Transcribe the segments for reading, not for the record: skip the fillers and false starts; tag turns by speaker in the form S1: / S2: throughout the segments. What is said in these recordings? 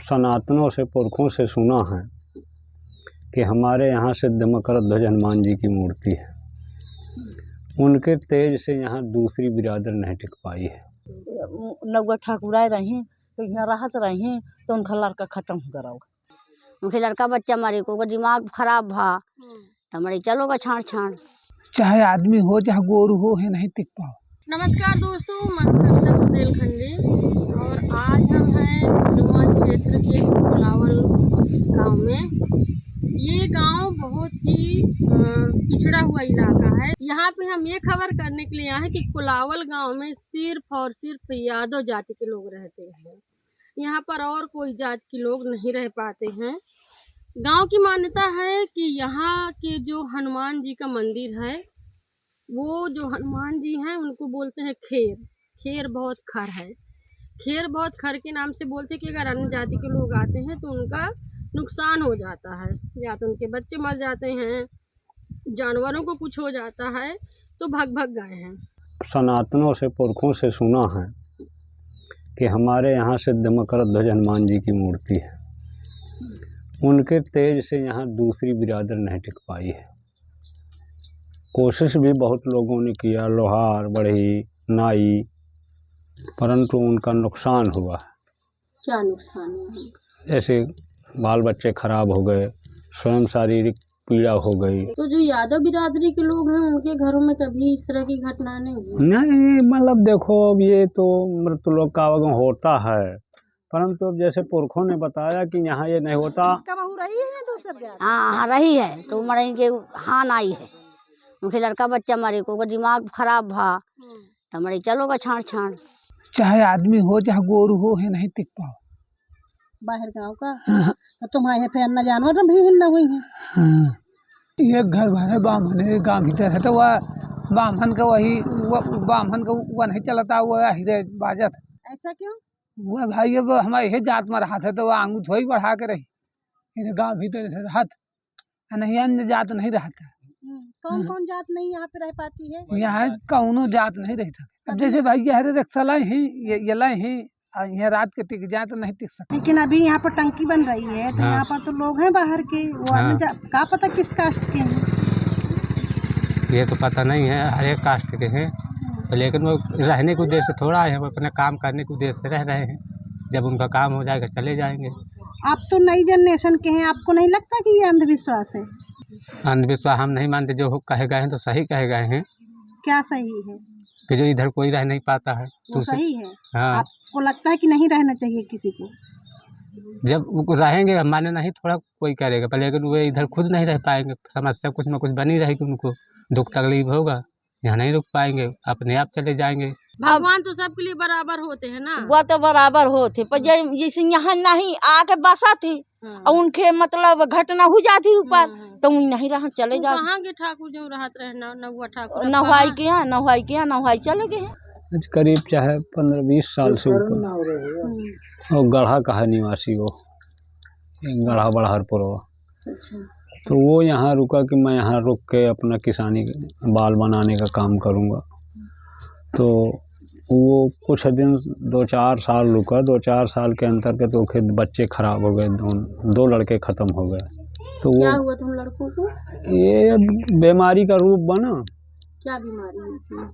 S1: सनातनों से पुरखों से सुना है कि हमारे यहाँ सिद्ध मकरध्वज हनुमान जी की मूर्ति है। उनके तेज से यहाँ दूसरी बिरादर नहीं टिक पाई है।
S2: नौवा ठाकुराए रही तो यहाँ राहत रही तो उनका लड़का खत्म हो गया।
S3: उनके लड़का बच्चा मारे को दिमाग खराब भा तो हमारे चलोगा छाड़ छाड़,
S4: चाहे आदमी हो चाहे गोरू हो है नहीं टिक पाओ।
S5: नमस्कार दोस्तों, मैं कविता बुंदेलखंडी और आज हम हैं हनुमान क्षेत्र के कुलावल गांव में। ये गांव बहुत ही पिछड़ा हुआ इलाका है। यहाँ पे हम ये खबर करने के लिए आए हैं कि कुलावल गांव में सिर्फ और सिर्फ यादव जाति के लोग रहते हैं। यहाँ पर और कोई जात के लोग नहीं रह पाते हैं। गांव की मान्यता है कि यहाँ के जो हनुमान जी का मंदिर है, वो जो हनुमान जी हैं उनको बोलते हैं खेर। खेर बहुत खर है। खेर बहुत खर के नाम से बोलते हैं कि अगर अन्य जाति के लोग आते हैं तो उनका नुकसान हो जाता है, या तो उनके बच्चे मर जाते हैं, जानवरों को कुछ हो जाता है तो भग गए हैं।
S1: सनातनों से पुरखों से सुना है कि हमारे यहाँ सिद्ध मकरध्वज हनुमान जी की मूर्ति है। उनके तेज से यहाँ दूसरी बिरादर नहीं टिक पाई है। कोशिश भी बहुत लोगों ने किया, लोहार, बढ़ई, नाई, परंतु उनका नुकसान हुआ है।
S5: क्या नुकसान है?
S1: जैसे बाल बच्चे खराब हो गए, स्वयं शारीरिक पीड़ा हो गई।
S5: तो जो यादव बिरादरी के लोग हैं उनके घरों में कभी इस तरह की घटना नहीं हुई?
S1: नहीं, मतलब देखो, अब ये तो मृत्यु लोग का आवागमन होता है, परंतु अब जैसे पुरखों ने बताया कि यहाँ ये नहीं होता।
S3: हाँ रही है तो मरे के हान आई है। उनके लड़का बच्चा मारे को दिमाग खराब भा तो हमारे चलोगा छाड़ छाड़।
S4: चाहे आदमी हो चाहे गोरू हो है नहीं टिक पाओ।
S2: बाहर गांव का तो तुम्हारे पे अन्ना जानवर भी भिन्न हुई है।
S4: ये घर भर है बामन है, गाँव भीतर है तो वह बामन का वही बामन का वह नहीं चलता, वह हीरे बाजत।
S2: ऐसा क्यों?
S4: वह भाई अब हमारे ये जात में रहा था तो वह आंगू थोड़ी बढ़ा के रही गाँव भीतर रहा, नहीं अन्य जात नहीं रहता।
S2: कौन कौन जात नहीं यहाँ पे रह पाती है?
S4: यहाँ कौनो जात नहीं रहता। अब जैसे भाई ये रिक्शा लाई है, ये लाई है, यहाँ रात के टिक जाए तो नहीं टिक सकते।
S2: लेकिन अभी यहाँ पर टंकी बन रही है तो यहाँ पर तो लोग हैं बाहर के, वो क्या पता किस कास्ट के हैं?
S6: ये तो पता नहीं है, हर एक कास्ट के हैं, लेकिन वो रहने के उद्देश्य से थोड़ा है, वो अपने काम करने के उद्देश्य से रह रहे हैं। जब उनका काम हो जाएगा चले जाएंगे।
S2: आप तो नई जनरेशन के हैं, आपको नहीं लगता कि ये अंधविश्वास है?
S6: अंधविश्वास हम नहीं मानते, जो कहे गए हैं तो सही कहे गए हैं।
S2: क्या सही है?
S6: कि जो इधर कोई रह नहीं पाता है
S2: वो सही है।
S6: हाँ।
S2: आपको लगता है कि नहीं रहना चाहिए किसी को?
S6: जब वो रहेंगे माने नहीं थोड़ा कोई करेगा, पर लेकिन वे इधर खुद नहीं रह पाएंगे, समस्या कुछ न कुछ बनी रहेगी, उनको दुख तकलीफ होगा, यहाँ नहीं रुक पाएंगे, अपने आप चले जाएंगे।
S5: भगवान तो सबके लिए बराबर होते हैं ना।
S2: वो तो बराबर होते, पर जैसे यहाँ नहीं आके बसा थी और उनके मतलब घटना हो जाती ऊपर तो नहीं रहा चले जाते।
S5: कहाँ के ठाकुर जो रहत रहे नौवा ठाकुर
S2: नवाई के नवाई चले गए।
S1: करीब चाहे 15-20 साल से ऊपर। और गढ़ा का है निवासी, वो गढ़ा बड़हरपुर।
S5: अच्छा।
S1: तो वो यहाँ रुका कि मैं यहाँ रुक के अपना किसानी बाल बनाने का काम करूँगा। तो वो कुछ दिन 2-4 साल रुका। 2-4 साल के अंतर्गत तो फिर बच्चे खराब हो गए, दो लड़के ख़त्म हो गए। तो
S5: क्या
S1: वो
S5: हुआ तुम लड़कों को?
S1: ये बीमारी का रूप बना।
S5: क्या बीमारी हुई थी?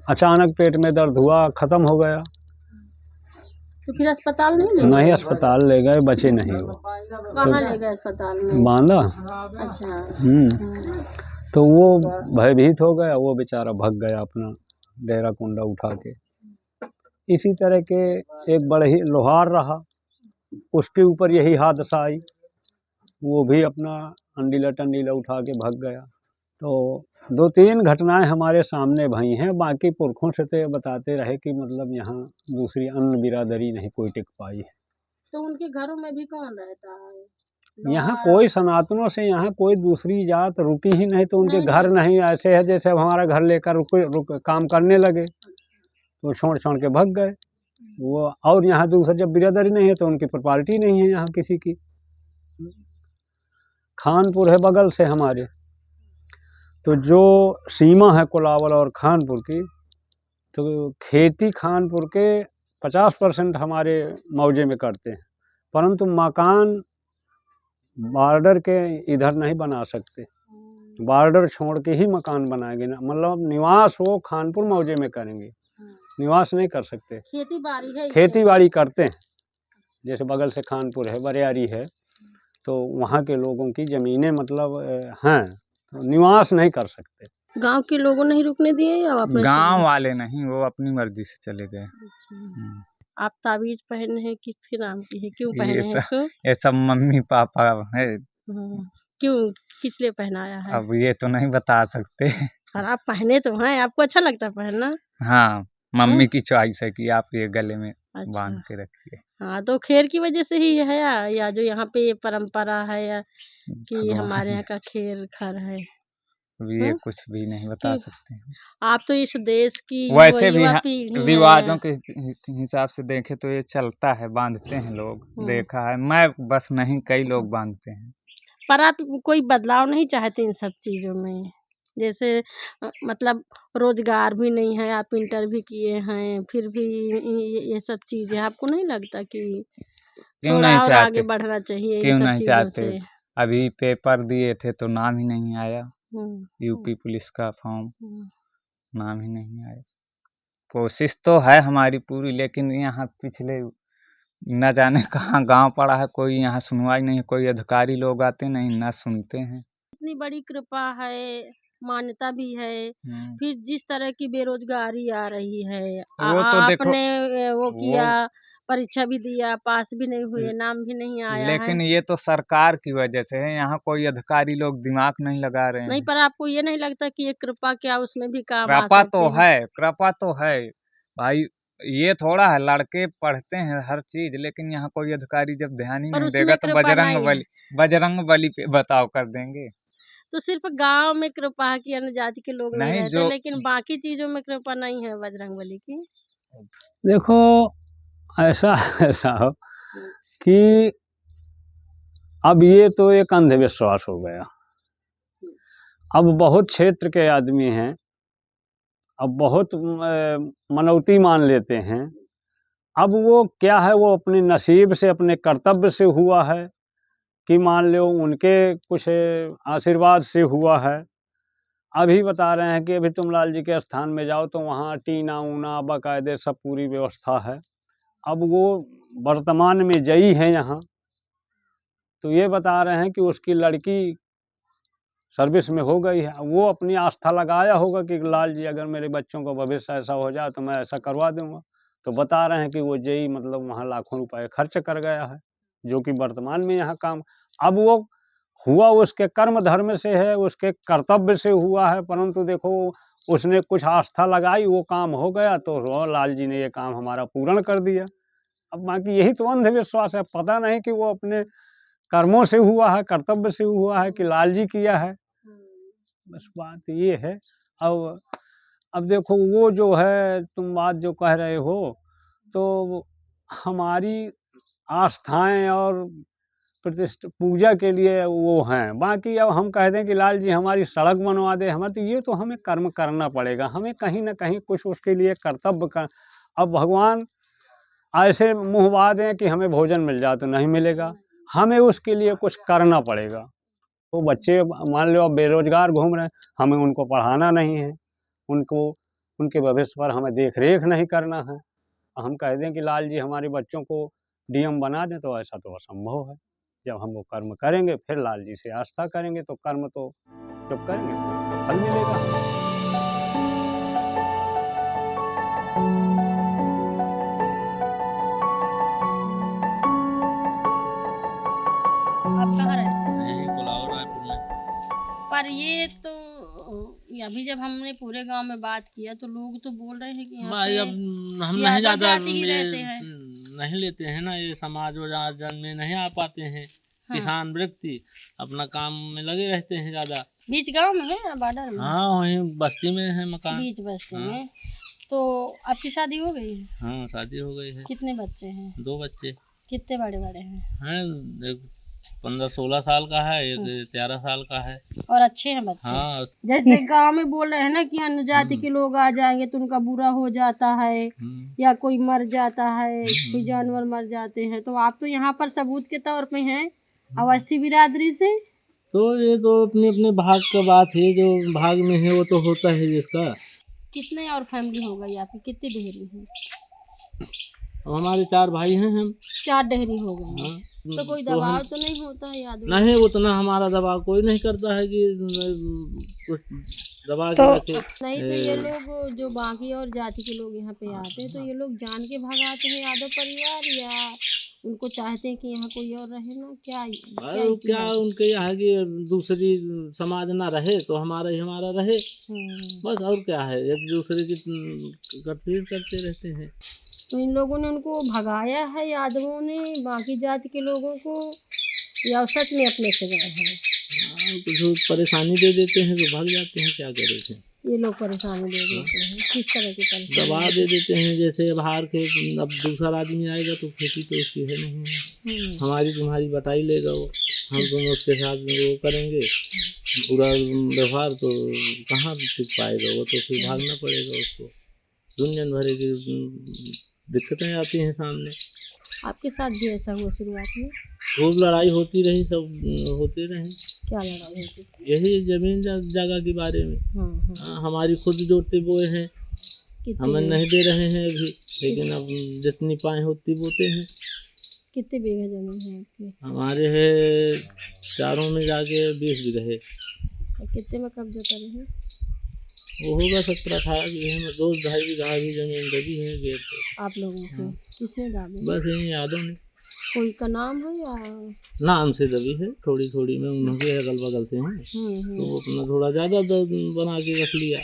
S1: अचानक पेट में दर्द हुआ, ख़त्म हो गया।
S5: तो फिर अस्पताल नहीं ले गए?
S1: नहीं, अस्पताल ले गए, बचे नहीं वो।
S5: कहाँ ले गए अस्पताल में?
S1: बांदा।
S5: अच्छा।
S1: तो वो भयभीत हो गया, वो बेचारा भग गया अपना डेरा कुंडा उठा के। इसी तरह के एक बड़े ही लोहार रहा, उसके ऊपर यही हादसा आई, वो भी अपना अंडीला टंडीला उठा के भग गया। तो 2-3 घटनाएं हमारे सामने भई हैं। बाकी पुरखों से तो बताते रहे कि मतलब यहाँ दूसरी अन्य बिरादरी नहीं कोई टिक पाई है।
S5: तो उनके घरों में भी कौन रहता है?
S1: यहाँ कोई सनातनों से यहाँ कोई दूसरी जात रुकी ही नहीं, तो उनके घर नहीं ऐसे है जैसे हमारा घर लेकर रुक काम करने लगे तो छोड़ के भग गए वो। और यहाँ दूसरा जब बिरादरी नहीं है तो उनकी प्रॉपर्टी नहीं है यहाँ किसी की। खानपुर है बगल से हमारे, तो जो सीमा है कुलावल और खानपुर की, तो खेती खानपुर के 50% हमारे मौजे में करते हैं परंतु मकान बॉर्डर के इधर नहीं बना सकते, बॉर्डर छोड़ के ही मकान बनाएंगे ना, मतलब निवास वो खानपुर मौजे में करेंगे, निवास नहीं कर सकते।
S5: खेती बाड़ी है,
S1: खेती बाड़ी करते हैं, जैसे बगल से खानपुर है, बरियारी है, तो वहाँ के लोगों की ज़मीनें मतलब हैं, तो निवास नहीं कर सकते।
S5: गांव के लोगों ने ही रुकने दिए या आप अपने
S7: गांव वाले नहीं, वो अपनी मर्जी से चले गए।
S5: आप ताबीज पहने हैं, किसके नाम की है, क्यों पहने
S7: ये
S5: हैं इसको?
S7: ये सब मम्मी पापा है।
S5: क्यों, किस लिए पहनाया है?
S7: अब ये तो नहीं बता सकते।
S5: और आप पहने तो हैं, आपको अच्छा लगता है पहनना?
S7: हाँ, मम्मी की चॉइस है कि आप ये गले में
S5: अच्छा।
S7: बांध के रखिए।
S5: हाँ, तो खैर की वजह से ही है या जो यहाँ पे ये परंपरा है, या कि
S7: भगवान।
S5: हमारे यहाँ का खेर खर है?
S7: अब ये कुछ भी नहीं बता
S5: कि
S7: सकते हैं।
S5: आप तो इस देश की
S7: वैसे भी
S5: युवा पीढ़ी
S7: रिवाजों
S5: हैं।
S7: के हिसाब से देखें तो ये चलता है, बांधते हैं लोग, देखा है, मैं बस नहीं, कई लोग बांधते हैं।
S5: पर आप कोई बदलाव नहीं चाहते इन सब चीज़ों में? जैसे मतलब रोजगार भी नहीं है, आप इंटर भी किए हैं, फिर भी ये सब चीज़ें आपको नहीं लगता कि
S7: क्यों
S5: थोड़ा
S7: नहीं
S5: और
S7: चाहते?
S5: आगे बढ़ना चाहिए इन
S7: क्यों
S5: सब
S7: नहीं
S5: चीज़ों
S7: चाहते?
S5: से?
S7: अभी पेपर दिए थे तो नाम ही नहीं आया, यूपी
S5: हम्म,
S7: पुलिस का फॉर्म,
S5: हम्म,
S7: नाम ही नहीं आया। कोशिश तो है हमारी पूरी, लेकिन यहाँ पिछले न जाने कहाँ गांव पड़ा है, कोई यहाँ सुनवाई नहीं है, कोई अधिकारी लोग आते नहीं, न सुनते हैं।
S5: इतनी बड़ी कृपा है, मान्यता भी है, फिर जिस तरह की बेरोजगारी आ रही है,
S7: वो तो देखो,
S5: आपने वो किया, परीक्षा भी दिया, पास भी नहीं हुए, नाम भी नहीं आया है।
S7: लेकिन ये तो सरकार की वजह से है, यहाँ कोई अधिकारी लोग दिमाग नहीं लगा रहे
S5: नहीं,
S7: हैं।
S5: पर आपको ये नहीं लगता कि ये कृपा क्या उसमें भी काम आ
S7: कृपा
S5: सकते
S7: तो
S5: हैं?
S7: है, कृपा तो है भाई, ये थोड़ा है, लड़के पढ़ते हैं हर चीज, लेकिन यहाँ कोई अधिकारी जब ध्यान ही
S5: पर
S7: नहीं
S5: उसमें
S7: देगा तो
S5: कृपा नहीं है।
S7: बजरंग बली पे बताओ कर देंगे।
S5: तो सिर्फ गांव में कृपा है कि अन्य जाति के लोग नहीं
S7: नहीं,
S5: रहते,
S7: जो
S5: लेकिन बाकी चीजों में कृपा नहीं है बजरंगबली की।
S1: देखो ऐसा ऐसा हो कि अब ये तो एक अंधविश्वास हो गया, अब बहुत क्षेत्र के आदमी हैं, अब बहुत मनौती मान लेते हैं। अब वो क्या है, वो अपने नसीब से, अपने कर्तव्य से हुआ है, कि मान लो उनके कुछ आशीर्वाद से हुआ है। अभी बता रहे हैं कि अभी तुम लाल जी के स्थान में जाओ तो वहाँ टीना ऊना बाकायदे सब पूरी व्यवस्था है। अब वो वर्तमान में जयी हैं यहाँ, तो ये बता रहे हैं कि उसकी लड़की सर्विस में हो गई है। वो अपनी आस्था लगाया होगा कि लाल जी अगर मेरे बच्चों का भविष्य ऐसा हो जाए तो मैं ऐसा करवा दूंगा। तो बता रहे हैं कि वो जेई मतलब वहाँ लाखों रुपए खर्च कर गया है, जो कि वर्तमान में यहाँ काम, अब वो हुआ उसके कर्म धर्म से है, उसके कर्तव्य से हुआ है, परंतु देखो उसने कुछ आस्था लगाई, वो काम हो गया, तो लाल जी ने ये काम हमारा पूर्ण कर दिया। अब बाकी यही तो अंधविश्वास है, पता नहीं कि वो अपने कर्मों से हुआ है, कर्तव्य से हुआ है, कि लाल जी किया है। बस बात ये है। अब देखो वो जो है, तुम बात जो कह रहे हो, तो हमारी आस्थाएं और प्रतिष्ठा पूजा के लिए वो हैं। बाकी अब हम कह दें कि लाल जी हमारी सड़क बनवा दे, हमें तो ये तो हमें कर्म करना पड़ेगा, हमें कहीं ना कहीं कुछ उसके लिए कर्तव्य का। अब भगवान ऐसे मुँहवा दें कि हमें भोजन मिल जाए तो नहीं मिलेगा, हमें उसके लिए कुछ करना पड़ेगा। तो बच्चे मान लो अब बेरोजगार घूम रहे हैं, हमें उनको पढ़ाना नहीं है, उनको उनके भविष्य पर हमें देख रेख नहीं करना है। हम कह दें कि लाल जी हमारे बच्चों को डीएम बना दें, तो ऐसा तो असंभव है। जब हम वो कर्म करेंगे फिर लाल जी से आस्था करेंगे, तो कर्म तो जब करेंगे तो फल मिलेगा।
S5: आप कहाँ रहते हैं?
S8: यहीं बुलाओ रायपुर में।
S5: पर ये तो अभी जब हमने पूरे गांव में बात किया तो लोग तो बोल रहे हैं कि यहाँ
S8: भाई
S5: पे
S8: अब हम
S5: यादव
S8: नहीं ज़्यादा
S5: जाति ही रहते हैं।
S8: नहीं लेते हैं ना, ये समाज वजन में नहीं आ पाते हैं। किसान व्यक्ति अपना काम में लगे रहते हैं ज़्यादा।
S5: बीच गांव में है या बॉर्डर में?
S8: हाँ, वहीं बस्ती में है मकान।
S5: बीच बस्ती
S8: हाँ।
S5: में। तो आपकी शादी हो गई है?
S8: हाँ, शादी हो गई है।
S5: कितने बच्चे हैं?
S8: 2 बच्चे
S5: कितने बड़े बड़े हैं?
S8: हैं, एक 15-16 साल का है, एक 13 साल का है।
S3: और अच्छे हैं बच्चे?
S8: हाँ।
S5: जैसे गांव में बोल रहे हैं ना कि अन्य जाति के लोग आ जाएंगे तो उनका बुरा हो जाता है या कोई मर जाता है, कोई जानवर मर जाते हैं, तो आप तो यहाँ पर सबूत के तौर पे हैं अवस्थी बिरादरी से।
S8: तो ये तो अपने अपने भाग का बात है, जो भाग में है वो तो होता है जिसका।
S5: कितने और फैमिली हो गई आपकी, कितनी डेहरी है?
S8: हमारे 4 भाई हैं हम।
S5: 4 डेहरी हो गई।
S8: हाँ,
S5: तो कोई दबाव तो नहीं होता है याद?
S8: नहीं, उतना हमारा दबाव कोई नहीं करता है कि कुछ दबा के रखे।
S5: नहीं तो ये लोग जो बाकी और जाति के लोग यहाँ पे आते हैं तो ये लोग जान के भगाते हैं यादव परिवार, या उनको चाहते हैं कि यहाँ कोई और रहे ना? क्या
S8: उनके यहाँ की दूसरी समाज ना रहे तो हमारा ही हमारा रहे, बस। और क्या है, एक दूसरे की करते रहते हैं।
S5: तो इन लोगों ने उनको भगाया है यादवों ने बाकी जाति के लोगों को, या सच में अपने से गए हैं?
S8: कुछ परेशानी दे देते हैं तो भाग जाते हैं, क्या करे थे।
S5: ये लोग परेशानी दे देते हैं? किस तरह की परेशानी?
S8: दबाव दे देते हैं, जैसे बाहर के अब दूसरा आदमी आएगा तो खेती तो उसकी है नहीं, हमारी तुम्हारी बटाई लेगा वो, हम तुम उसके साथ वो करेंगे पूरा व्यवहार, तो कहाँ टिक पाएगा वो, तो फिर भागना पड़ेगा उसको। दुनिया भर की दिक्कतें आती हैं सामने।
S5: आपके साथ भी ऐसा हुआ शुरुआत में?
S8: खूब लड़ाई होती रही, सब होते रहे।
S5: क्या लड़ाई होती?
S8: यही जमीन जगह के बारे में। हमारी खुद जोते बोए हैं, हमें नहीं दे रहे हैं अभी, लेकिन अब जितनी पाए होती बोते हैं।
S5: कितने बीघे जमीन है आपकी?
S8: हमारे है चारों में जाके 20 बीघे।
S5: कितने में कब्जा कर रहे हैं?
S8: वो होगा 17-18 बीघे में, 2-2.5 बीघा भी जमीन दबी है गेट पे।
S5: आप लोगों को किसने दाबी?
S8: बस यही यादों ने।
S5: कोई का नाम है या
S8: नाम से दबी है, थोड़ी थोड़ी में उनके अगल बगल से हैं, तो वो अपना थोड़ा ज्यादा बना के रख लिया।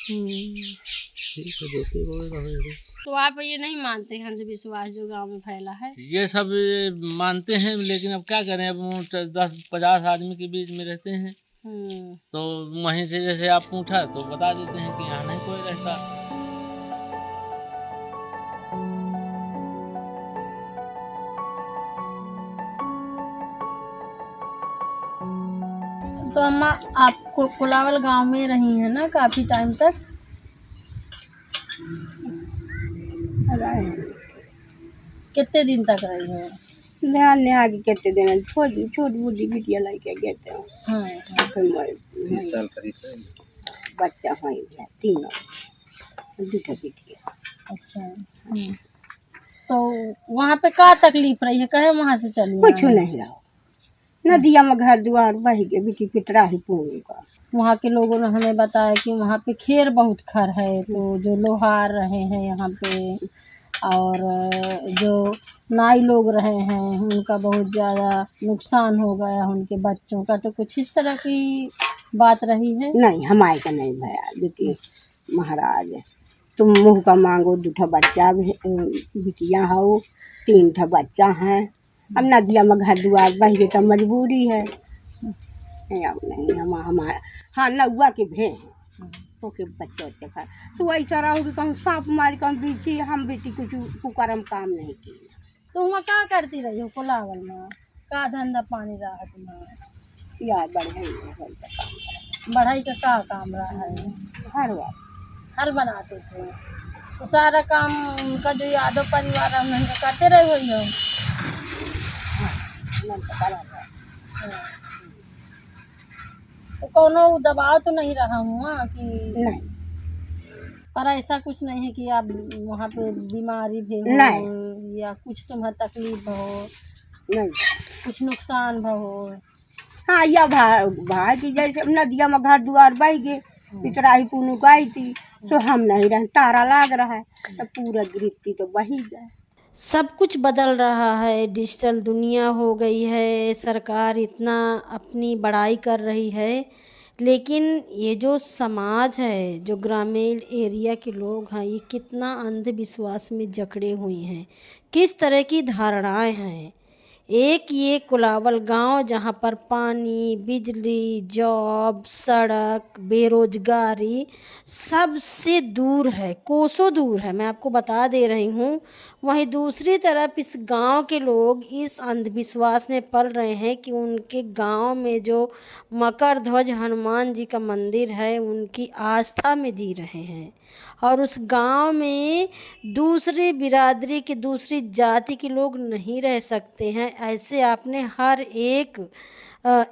S8: ठीक है, जोते बोए रहे।
S5: तो आप ये नहीं मानते हैं अंधविश्वास जो गांव में फैला है?
S8: ये सब मानते हैं, लेकिन अब क्या करें, अब 10-50 आदमी के बीच में रहते हैं, तो वहीं से जैसे आप पूछा तो बता देते हैं कि यहाँ नहीं कोई रहता।
S5: तो अम्मा आप कोलावल गांव में रही हैं ना काफी टाइम तक? कितने दिन तक रही हैं?
S2: नया के कहते देना छोट बूढ़ी बिटिया लड़के कहते हैं। हाँ, 20 साल करीब बच्चा हुई है, 3 दूठा बिटिया।
S5: अच्छा। तो वहाँ पे क्या तकलीफ रही है, कहे वहाँ से चली?
S2: कुछ नहीं रहा, नदिया में घर द्वार बह के बिटी पितरा ही पूरी का।
S5: वहाँ के लोगों ने हमें बताया कि वहाँ पे खेर बहुत खर है, तो जो लोहार रहे हैं यहाँ पे और जो नाई लोग रहे हैं उनका बहुत ज़्यादा नुकसान हो गया, उनके बच्चों का। तो कुछ इस तरह की बात रही है?
S2: नहीं, हमारे का नहीं भया बेटी महाराज, तुम मुँह का मांगो, 2 बच्चा बिटिया हो, 3 बच्चा हैं, अब नदिया में घर द्वार बह गए तो मजबूरी है। अब नहीं हमारा, हाँ नौआ के भे हैं ओके बच्चे खा, तो ऐसा रहो कि कहूँ सांप मार कहूँ बीची, हम बेटी कुछ कुकरम काम नहीं किया।
S5: तो वहाँ क्या करती रही हो कोलावल में, का धंधा पानी रहा तुम्हारा?
S2: यार
S5: बढ़ाई का क्या काम रहा है? हर बनाते थे, तो सारा काम उनका जो यादव परिवार है उन्होंने करते रहे हुई हो? तो कोनो दबाव तो नहीं रहा हुआ कि
S2: नहीं,
S5: पर ऐसा कुछ नहीं है कि आप वहाँ पे बीमारी भी हो
S2: नहीं,
S5: या कुछ तुम्हें तकलीफ हो,
S2: नहीं
S5: कुछ नुकसान भी हो?
S2: हाँ, या भाई की जैसे नदिया में घर द्वार बह गए, पितरा ही पुनू गई थी, तो हम नहीं रहे, तारा लाग रहा है तो पूरा गिरती तो बही जाए।
S5: सब कुछ बदल रहा है, डिजिटल दुनिया हो गई है, सरकार इतना अपनी बड़ाई कर रही है, लेकिन ये जो समाज है, जो ग्रामीण एरिया के लोग हैं, ये कितना अंधविश्वास में जकड़े हुए हैं, किस तरह की धारणाएं हैं,
S9: एक ये कुलावल गांव जहां पर पानी, बिजली, जॉब, सड़क, बेरोजगारी सबसे दूर है, कोसों दूर है, मैं आपको बता दे रही हूँ। वहीं दूसरी तरफ इस गांव के लोग इस अंधविश्वास में पल रहे हैं कि उनके गांव में जो मकर ध्वज हनुमान जी का मंदिर है उनकी आस्था में जी रहे हैं, और उस गांव में दूसरी बिरादरी के, दूसरी जाति के लोग नहीं रह सकते हैं। ऐसे आपने हर एक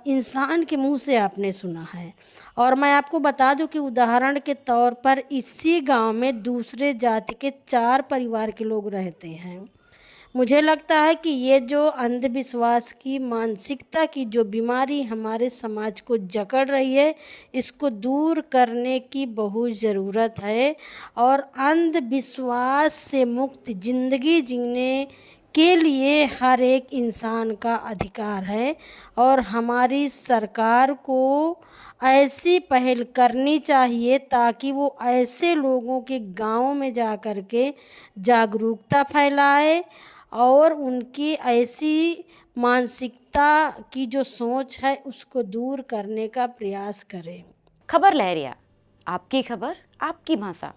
S9: इंसान के मुंह से आपने सुना है। और मैं आपको बता दूं कि उदाहरण के तौर पर इसी गांव में दूसरे जाति के 4 परिवार के लोग रहते हैं। मुझे लगता है कि ये जो अंधविश्वास की मानसिकता की जो बीमारी हमारे समाज को जकड़ रही है, इसको दूर करने की बहुत ज़रूरत है। और अंधविश्वास से मुक्त ज़िंदगी जीने के लिए हर एक इंसान का अधिकार है, और हमारी सरकार को ऐसी पहल करनी चाहिए ताकि वो ऐसे लोगों के गाँव में जा कर के जागरूकता फैलाए और उनकी ऐसी मानसिकता की जो सोच है उसको दूर करने का प्रयास करें।
S10: खबर लहरिया, आपकी खबर, आपकी भाषा।